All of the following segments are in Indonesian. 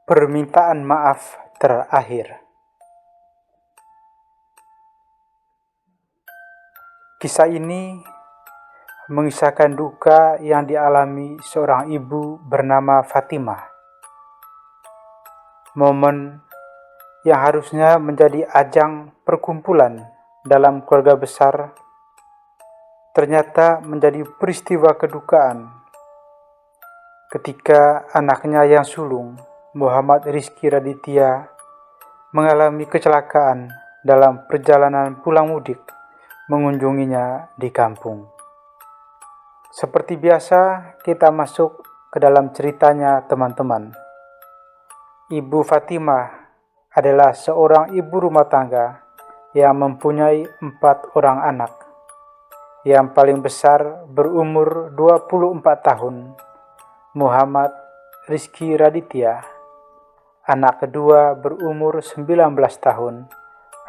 Permintaan maaf terakhir. Kisah ini mengisahkan duka yang dialami seorang ibu bernama Fatimah. Momen yang harusnya menjadi ajang perkumpulan dalam keluarga besar ternyata menjadi peristiwa kedukaan ketika anaknya yang sulung, Muhammad Rizky Raditya, mengalami kecelakaan dalam perjalanan pulang mudik mengunjunginya di kampung. Seperti biasa, kita masuk ke dalam ceritanya, teman-teman. Ibu Fatimah adalah seorang ibu rumah tangga yang mempunyai 4 orang anak. Yang paling besar berumur 24 tahun, Muhammad Rizky Raditya. Anak kedua berumur 19 tahun,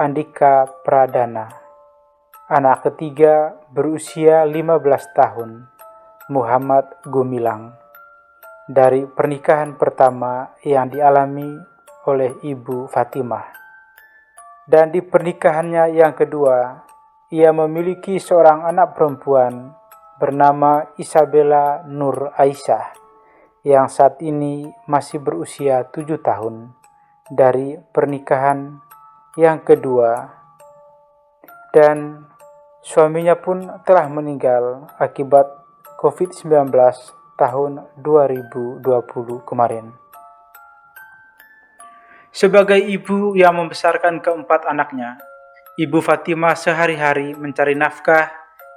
Andika Pradana. Anak ketiga berusia 15 tahun, Muhammad Gumilang. Dari pernikahan pertama yang dialami oleh Ibu Fatimah. Dan di pernikahannya yang kedua, ia memiliki seorang anak perempuan bernama Isabella Nur Aisyah, yang saat ini masih berusia 7 tahun dari pernikahan yang kedua. Dan suaminya pun telah meninggal akibat COVID-19 tahun 2020 kemarin. Sebagai ibu yang membesarkan keempat anaknya, Ibu Fatimah sehari-hari mencari nafkah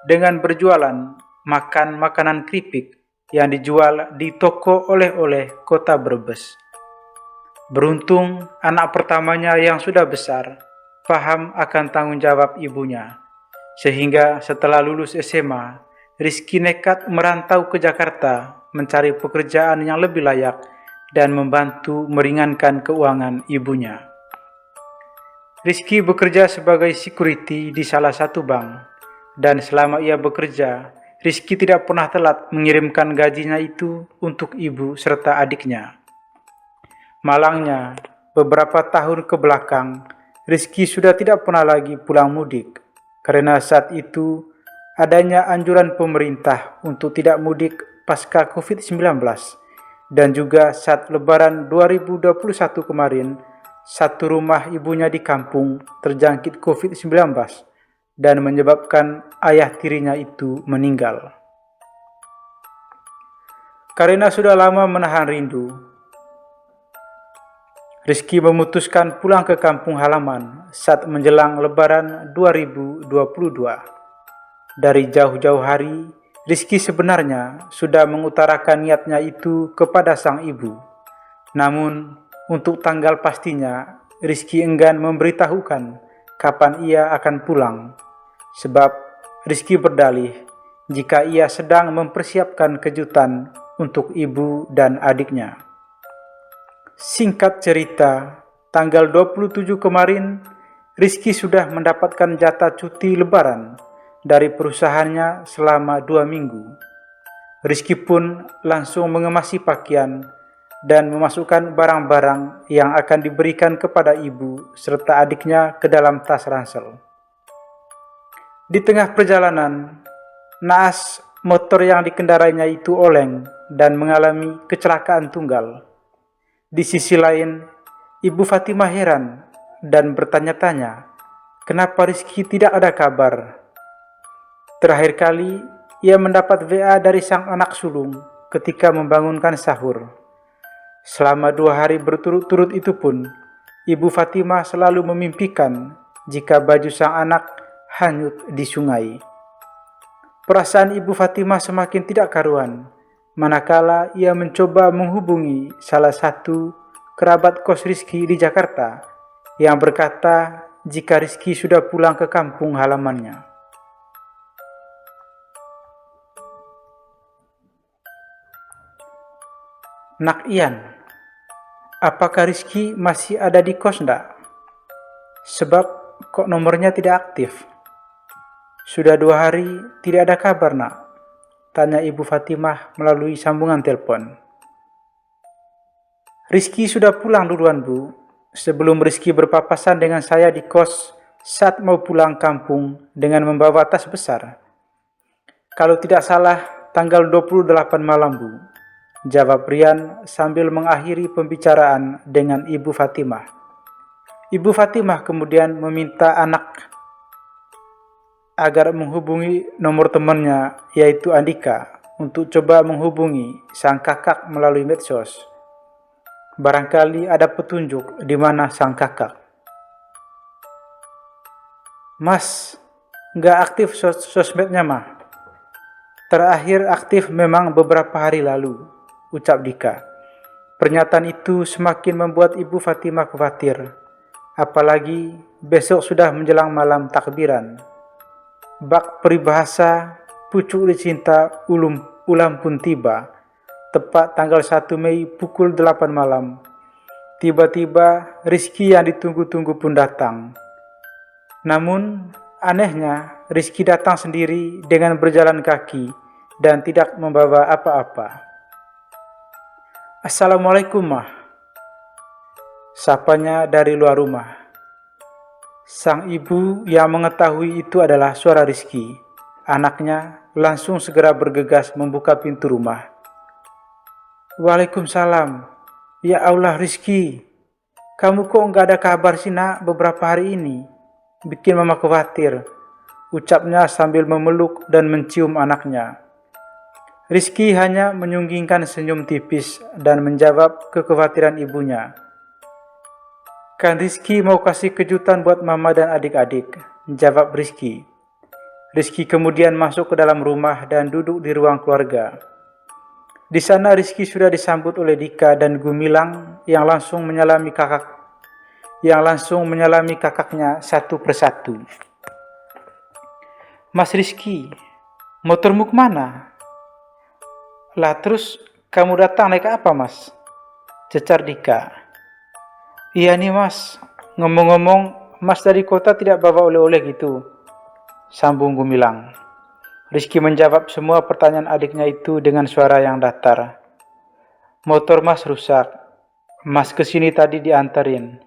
dengan berjualan makan makanan keripik yang dijual di toko oleh-oleh kota Brebes. Beruntung anak pertamanya yang sudah besar paham akan tanggung jawab ibunya, sehingga setelah lulus SMA, Rizky nekat merantau ke Jakarta mencari pekerjaan yang lebih layak dan membantu meringankan keuangan ibunya. Rizky bekerja sebagai security di salah satu bank, dan selama ia bekerja, Rizky tidak pernah telat mengirimkan gajinya itu untuk ibu serta adiknya. Malangnya, beberapa tahun ke belakang, Rizky sudah tidak pernah lagi pulang mudik, karena saat itu adanya anjuran pemerintah untuk tidak mudik pasca COVID-19, dan juga saat Lebaran 2021 kemarin, satu rumah ibunya di kampung terjangkit COVID-19 dan menyebabkan ayah tirinya itu meninggal. Karena sudah lama menahan rindu, Rizky memutuskan pulang ke kampung halaman saat menjelang Lebaran 2022. Dari jauh-jauh hari, Rizky sebenarnya sudah mengutarakan niatnya itu kepada sang ibu. Namun, untuk tanggal pastinya, Rizky enggan memberitahukan kapan ia akan pulang. Sebab Rizky berdalih jika ia sedang mempersiapkan kejutan untuk ibu dan adiknya. Singkat cerita, tanggal 27 kemarin, Rizky sudah mendapatkan jatah cuti Lebaran dari perusahaannya selama 2 minggu. Rizky pun langsung mengemasi pakaian dan memasukkan barang-barang yang akan diberikan kepada ibu serta adiknya ke dalam tas ransel. Di tengah perjalanan, naas motor yang dikendarainya itu oleng dan mengalami kecelakaan tunggal. Di sisi lain, Ibu Fatimah heran dan bertanya-tanya, kenapa Rizky tidak ada kabar? Terakhir kali, ia mendapat WA dari sang anak sulung ketika membangunkan sahur. Selama 2 hari berturut-turut itu pun, Ibu Fatimah selalu memimpikan jika baju sang anak hanyut di sungai. Perasaan Ibu Fatimah semakin tidak karuan, manakala ia mencoba menghubungi salah satu kerabat kos Rizky di Jakarta yang berkata jika Rizky sudah pulang ke kampung halamannya. Nak Ian, apakah Rizky masih ada di kos ndak? Sebab kok nomornya tidak aktif? Sudah 2 hari tidak ada kabar nak, tanya Ibu Fatimah melalui sambungan telepon. Rizky sudah pulang duluan, Bu. Sebelum Rizky berpapasan dengan saya di kos saat mau pulang kampung dengan membawa tas besar. Kalau tidak salah, tanggal 28 malam, Bu. Jawab Rian sambil mengakhiri pembicaraan dengan Ibu Fatimah. Ibu Fatimah kemudian meminta anak agar menghubungi nomor temannya, yaitu Andika, untuk coba menghubungi sang kakak melalui medsos. Barangkali ada petunjuk di mana sang kakak. Mas, nggak aktif sosmednya mah. Terakhir aktif memang beberapa hari lalu, ucap Dika. Pernyataan itu semakin membuat Ibu Fatimah khawatir. Apalagi besok sudah menjelang malam takbiran. Bak peribahasa pucuk dicinta ulam pun tiba. Tepat tanggal 1 Mei pukul 8 malam. Tiba-tiba Rizky yang ditunggu-tunggu pun datang. Namun anehnya Rizky datang sendiri dengan berjalan kaki dan tidak membawa apa-apa. Assalamualaikum, Mah. Sapanya dari luar rumah. Sang ibu yang mengetahui itu adalah suara Rizky, anaknya, langsung segera bergegas membuka pintu rumah. Waalaikumsalam. Ya Allah, Rizky. Kamu kok nggak ada kabar sih, Nak, beberapa hari ini? Bikin mama khawatir, ucapnya sambil memeluk dan mencium anaknya. Rizky hanya menyunggingkan senyum tipis dan menjawab kekhawatiran ibunya. Kan Rizky mau kasih kejutan buat mama dan adik-adik, jawab Rizky. Rizky kemudian masuk ke dalam rumah dan duduk di ruang keluarga. Di sana Rizky sudah disambut oleh Dika dan Gumilang yang langsung menyalami kakaknya satu persatu. Mas Rizky, motormu kemana? Lah terus kamu datang naik apa, Mas? Cecar Dika. Iya nih, Mas. Ngomong-ngomong, Mas dari kota tidak bawa oleh-oleh gitu, sambung Gumilang. Rizky menjawab semua pertanyaan adiknya itu dengan suara yang datar. Motor Mas rusak. Mas kesini tadi diantarin.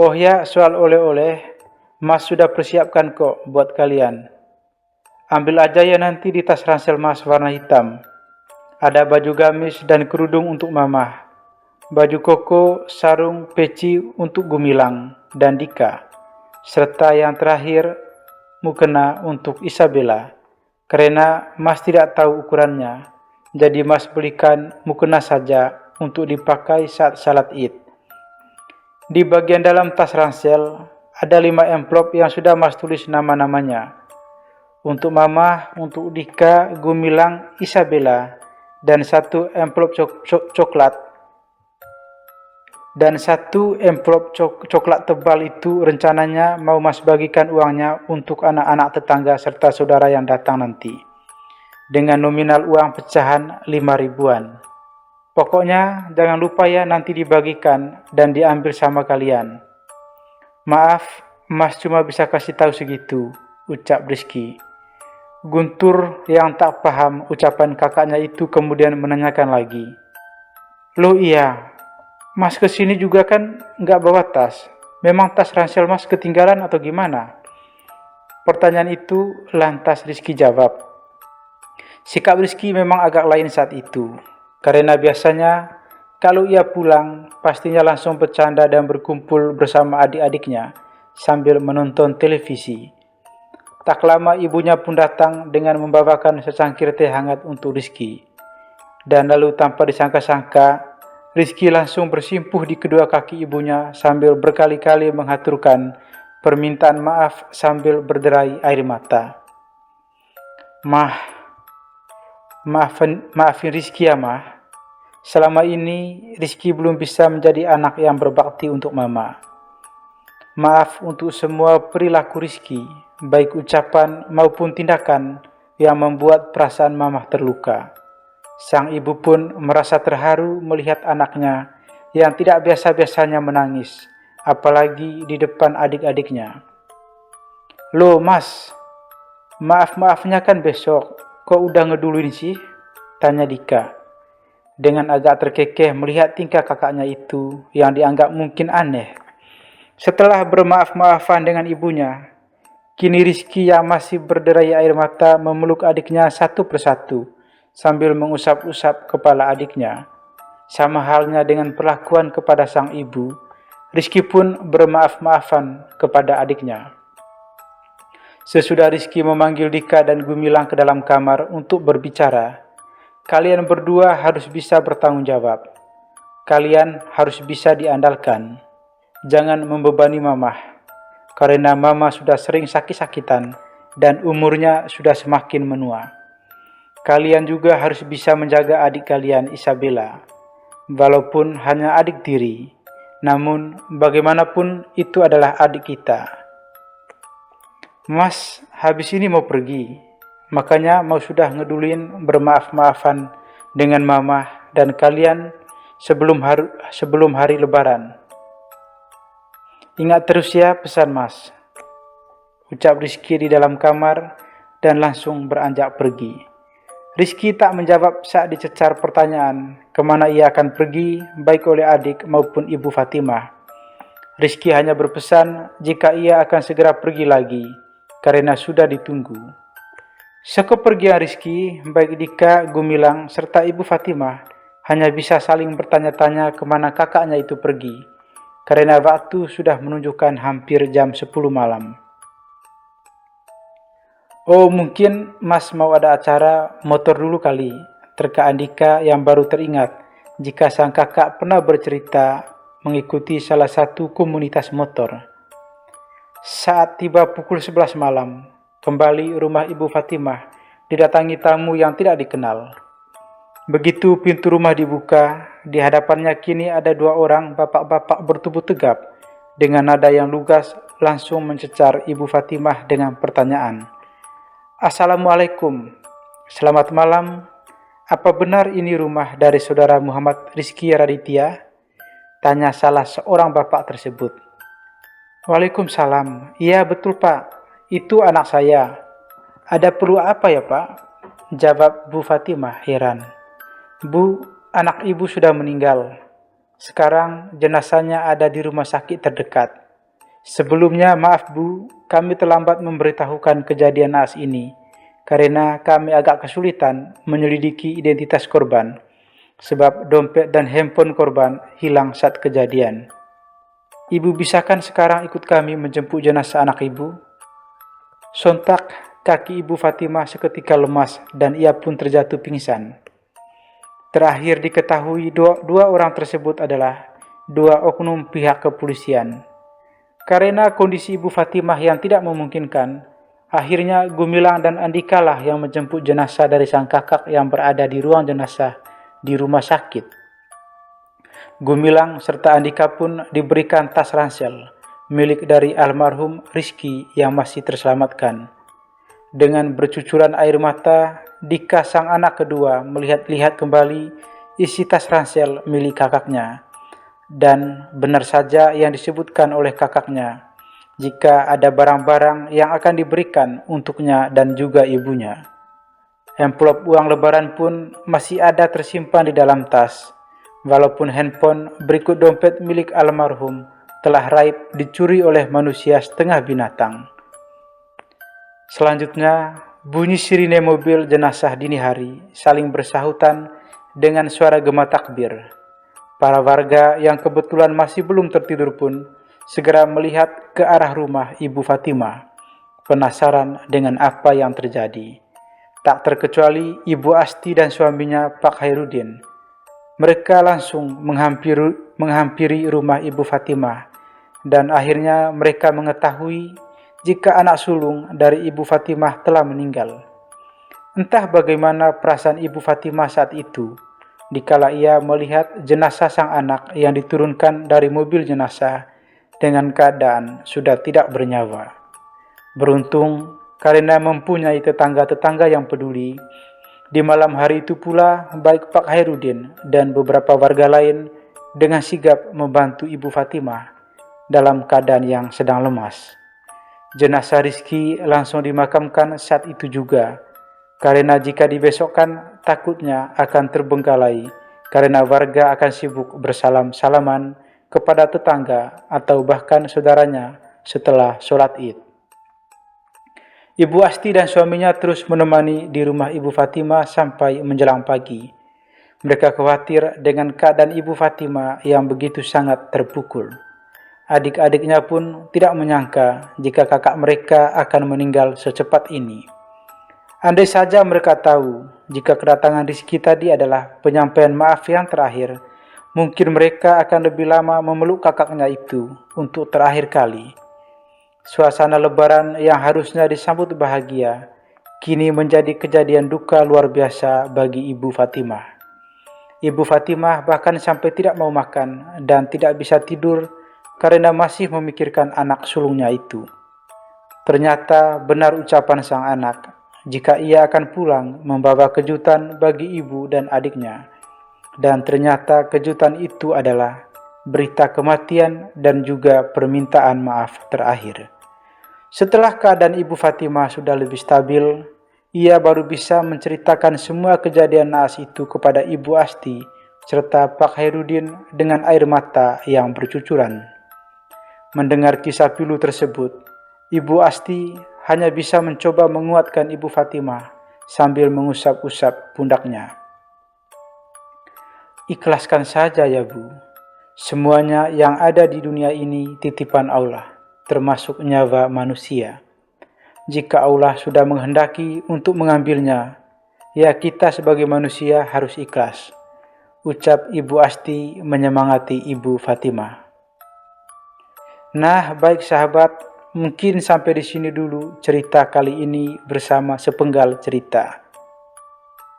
Oh ya, soal oleh-oleh, Mas sudah persiapkan kok buat kalian. Ambil aja ya nanti di tas ransel Mas warna hitam. Ada baju gamis dan kerudung untuk Mama. Baju koko, sarung, peci untuk Gumilang dan Dika. Serta yang terakhir, mukena untuk Isabella. Karena Mas tidak tahu ukurannya, jadi Mas belikan mukena saja untuk dipakai saat salat Id. Di bagian dalam tas ransel, ada 5 amplop yang sudah Mas tulis nama-namanya. Untuk Mama, untuk Dika, Gumilang, Isabella, dan 1 amplop coklat. Dan 1 amplop coklat tebal itu rencananya mau Mas bagikan uangnya untuk anak-anak tetangga serta saudara yang datang nanti. Dengan nominal uang pecahan 5 ribuan. Pokoknya jangan lupa ya nanti dibagikan dan diambil sama kalian. Maaf, Mas cuma bisa kasih tahu segitu, ucap Rizky. Guntur yang tak paham ucapan kakaknya itu kemudian menanyakan lagi. Loh iya, Mas kesini juga kan nggak bawa tas. Memang tas ransel Mas ketinggalan atau gimana? Pertanyaan itu lantas Rizky jawab. Sikap Rizky memang agak lain saat itu. Karena biasanya kalau ia pulang pastinya langsung bercanda dan berkumpul bersama adik-adiknya sambil menonton televisi. Tak lama ibunya pun datang dengan membawakan secangkir teh hangat untuk Rizky. Dan lalu tanpa disangka-sangka, Rizky langsung bersimpuh di kedua kaki ibunya sambil berkali-kali menghaturkan permintaan maaf sambil berderai air mata. Maafin Rizky ya, Mah. Selama ini Rizky belum bisa menjadi anak yang berbakti untuk Mama. Maaf untuk semua perilaku Rizky, baik ucapan maupun tindakan yang membuat perasaan Mama terluka. Sang ibu pun merasa terharu melihat anaknya yang tidak biasa-biasanya menangis, apalagi di depan adik-adiknya. Loh Mas, maaf-maafnya kan besok, kok udah ngeduluin sih? Tanya Dika. dengan agak terkekeh melihat tingkah kakaknya itu yang dianggap mungkin aneh. Setelah bermaaf-maafan dengan ibunya, kini Rizky yang masih berderai air mata memeluk adiknya satu persatu sambil mengusap-usap kepala adiknya. Sama halnya dengan perlakuan kepada sang ibu, Rizky pun bermaaf-maafan kepada adiknya. Sesudah Rizky memanggil Dika dan Gumilang ke dalam kamar untuk berbicara, kalian berdua harus bisa bertanggung jawab. Kalian harus bisa diandalkan. Jangan membebani Mamah, karena Mama sudah sering sakit-sakitan dan umurnya sudah semakin menua. Kalian juga harus bisa menjaga adik kalian Isabella, walaupun hanya adik tiri, namun bagaimanapun itu adalah adik kita. Mas habis ini mau pergi, makanya mau sudah ngedulin bermaaf-maafan dengan Mama dan kalian sebelum hari Lebaran. Ingat terus ya pesan Mas, ucap Rizky di dalam kamar dan langsung beranjak pergi. Rizky tak menjawab saat dicecar pertanyaan kemana ia akan pergi baik oleh adik maupun ibu Fatimah. Rizky hanya berpesan jika ia akan segera pergi lagi karena sudah ditunggu. Sekepergian Rizky, baik Dika, Gumilang, serta ibu Fatimah hanya bisa saling bertanya-tanya kemana kakaknya itu pergi karena waktu sudah menunjukkan hampir jam 10 malam. Oh, mungkin Mas mau ada acara motor dulu kali, terka Andika yang baru teringat jika sang kakak pernah bercerita mengikuti salah satu komunitas motor. Saat tiba pukul 11 malam, kembali rumah Ibu Fatimah didatangi tamu yang tidak dikenal. Begitu pintu rumah dibuka, di hadapannya kini ada dua orang bapak-bapak bertubuh tegap dengan nada yang lugas langsung mencecar Ibu Fatimah dengan pertanyaan. Assalamualaikum, selamat malam. Apa benar ini rumah dari saudara Muhammad Rizky Raditya? Tanya salah seorang bapak tersebut. Waalaikumsalam, iya betul Pak, itu anak saya. Ada perlu apa ya Pak? Jawab Bu Fatimah heran. Bu, anak ibu sudah meninggal. Sekarang jenazahnya ada di rumah sakit terdekat. Sebelumnya maaf Bu, kami terlambat memberitahukan kejadian naas ini karena kami agak kesulitan menyelidiki identitas korban sebab dompet dan handphone korban hilang saat kejadian. Ibu bisakah sekarang ikut kami menjemput jenazah anak ibu? Sontak kaki Ibu Fatimah seketika lemas dan ia pun terjatuh pingsan. Terakhir diketahui dua orang tersebut adalah dua oknum pihak kepolisian. Karena kondisi Ibu Fatimah yang tidak memungkinkan, akhirnya Gumilang dan Andika lah yang menjemput jenazah dari sang kakak yang berada di ruang jenazah di rumah sakit. Gumilang serta Andika pun diberikan tas ransel milik dari almarhum Rizky yang masih terselamatkan. Dengan bercucuran air mata, Dika sang anak kedua melihat-lihat kembali isi tas ransel milik kakaknya. Dan benar saja yang disebutkan oleh kakaknya, jika ada barang-barang yang akan diberikan untuknya dan juga ibunya. Amplop uang lebaran pun masih ada tersimpan di dalam tas, walaupun handphone berikut dompet milik almarhum telah raib dicuri oleh manusia setengah binatang. Selanjutnya, bunyi sirine mobil jenazah dini hari saling bersahutan dengan suara gema takbir. Para warga yang kebetulan masih belum tertidur pun segera melihat ke arah rumah Ibu Fatimah, penasaran dengan apa yang terjadi. Tak terkecuali Ibu Asti dan suaminya Pak Hairudin. Mereka langsung menghampiri rumah Ibu Fatimah dan akhirnya mereka mengetahui jika anak sulung dari Ibu Fatimah telah meninggal. Entah bagaimana perasaan Ibu Fatimah saat itu, dikala ia melihat jenazah sang anak yang diturunkan dari mobil jenazah dengan keadaan sudah tidak bernyawa. Beruntung karena mempunyai tetangga-tetangga yang peduli, di malam hari itu pula baik Pak Hairudin dan beberapa warga lain dengan sigap membantu Ibu Fatimah dalam keadaan yang sedang lemas. Jenazah Rizky langsung dimakamkan saat itu juga, karena jika dibesokkan takutnya akan terbengkalai karena warga akan sibuk bersalam-salaman kepada tetangga atau bahkan saudaranya setelah sholat Id. Ibu Asti dan suaminya terus menemani di rumah Ibu Fatimah sampai menjelang pagi. Mereka khawatir dengan keadaan Ibu Fatimah yang begitu sangat terpukul. Adik-adiknya pun tidak menyangka jika kakak mereka akan meninggal secepat ini. Andai saja mereka tahu jika kedatangan Rizky tadi adalah penyampaian maaf yang terakhir, mungkin mereka akan lebih lama memeluk kakaknya itu untuk terakhir kali. Suasana lebaran yang harusnya disambut bahagia, kini menjadi kejadian duka luar biasa bagi Ibu Fatimah. Ibu Fatimah bahkan sampai tidak mau makan dan tidak bisa tidur karena masih memikirkan anak sulungnya itu. Ternyata benar ucapan sang anak, jika ia akan pulang membawa kejutan bagi ibu dan adiknya. Dan ternyata kejutan itu adalah berita kematian dan juga permintaan maaf terakhir. Setelah keadaan Ibu Fatimah sudah lebih stabil, ia baru bisa menceritakan semua kejadian naas itu kepada Ibu Asti serta Pak Hairudin dengan air mata yang bercucuran. Mendengar kisah pilu tersebut, Ibu Asti hanya bisa mencoba menguatkan Ibu Fatimah sambil mengusap-usap pundaknya. Ikhlaskan saja ya Bu, semuanya yang ada di dunia ini titipan Allah, termasuk nyawa manusia. Jika Allah sudah menghendaki untuk mengambilnya, ya kita sebagai manusia harus ikhlas, ucap Ibu Asti menyemangati Ibu Fatimah. Nah, baik sahabat, mungkin sampai di sini dulu cerita kali ini bersama sepenggal cerita.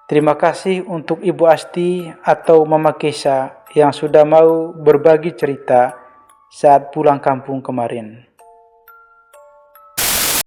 Terima kasih untuk Ibu Asti atau Mama Kesa yang sudah mau berbagi cerita saat pulang kampung kemarin.